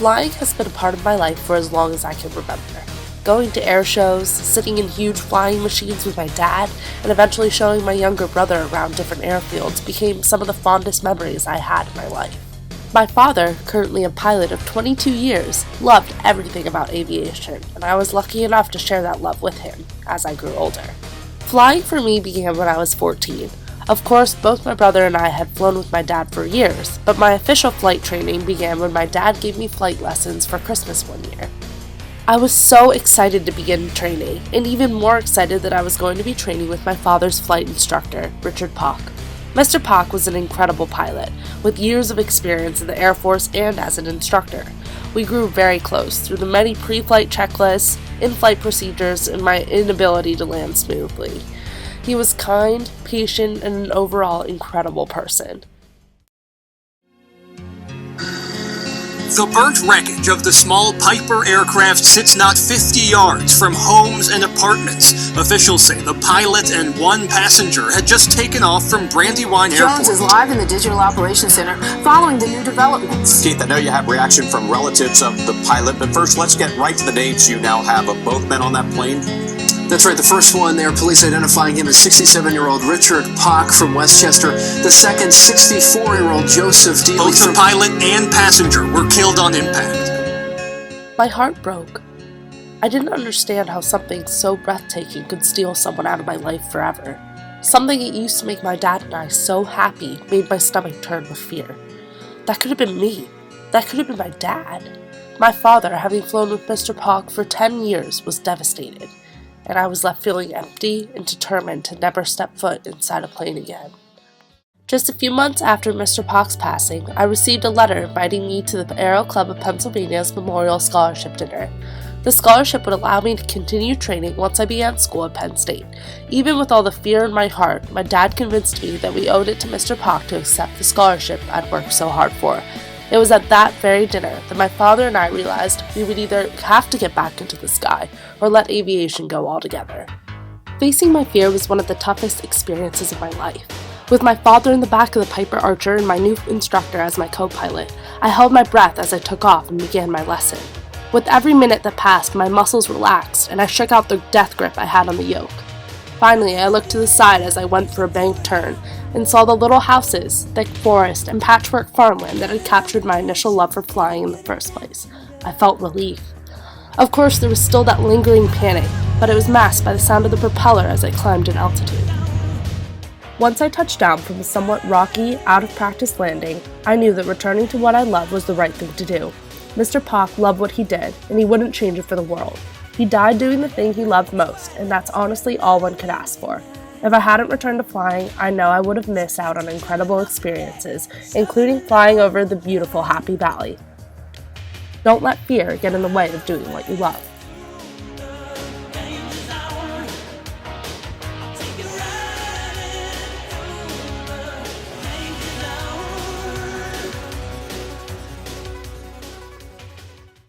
Flying has been a part of my life for as long as I can remember. Going to air shows, sitting in huge flying machines with my dad, and eventually showing my younger brother around different airfields became some of the fondest memories I had in my life. My father, currently a pilot of 22 years, loved everything about aviation, and I was lucky enough to share that love with him as I grew older. Flying for me began when I was 14. Of course, both my brother and I had flown with my dad for years, but my official flight training began when my dad gave me flight lessons for Christmas one year. I was so excited to begin training, and even more excited that I was going to be training with my father's flight instructor, Richard Pock. Mr. Pock was an incredible pilot, with years of experience in the Air Force and as an instructor. We grew very close through the many pre-flight checklists, in-flight procedures, and my inability to land smoothly. He was kind, patient, and an overall incredible person. The burnt wreckage of the small Piper aircraft sits not 50 yards from homes and apartments. Officials say the pilot and one passenger had just taken off from Brandywine Airport. Jones is live in the Digital Operations Center following the new developments. Keith, I know you have reaction from relatives of the pilot, but first let's get right to the names you now have of both men on that plane. That's right, the first one there, police identifying him as 67-year-old Richard Pock from Westchester. The second, 64-year-old Joseph Dealey. Both the pilot and passenger were killed on impact. My heart broke. I didn't understand how something so breathtaking could steal someone out of my life forever. Something that used to make my dad and I so happy made my stomach turn with fear. That could have been me. That could have been my dad. My father, having flown with Mr. Pock for 10 years, was devastated, and I was left feeling empty and determined to never step foot inside a plane again. Just a few months after Mr. Pock's passing, I received a letter inviting me to the Aero Club of Pennsylvania's Memorial Scholarship Dinner. The scholarship would allow me to continue training once I began school at Penn State. Even with all the fear in my heart, my dad convinced me that we owed it to Mr. Pock to accept the scholarship I'd worked so hard for. It was at that very dinner that my father and I realized we would either have to get back into the sky or let aviation go altogether. Facing my fear was one of the toughest experiences of my life. With my father in the back of the Piper Archer and my new instructor as my co-pilot, I held my breath as I took off and began my lesson. With every minute that passed, my muscles relaxed and I shook out the death grip I had on the yoke. Finally, I looked to the side as I went for a bank turn and saw the little houses, thick forest, and patchwork farmland that had captured my initial love for flying in the first place. I felt relief. Of course, there was still that lingering panic, but it was masked by the sound of the propeller as I climbed in altitude. Once I touched down from a somewhat rocky, out-of-practice landing, I knew that returning to what I loved was the right thing to do. Mr. Pock loved what he did, and he wouldn't change it for the world. He died doing the thing he loved most, and that's honestly all one could ask for. If I hadn't returned to flying, I know I would have missed out on incredible experiences, including flying over the beautiful Happy Valley. Don't let fear get in the way of doing what you love.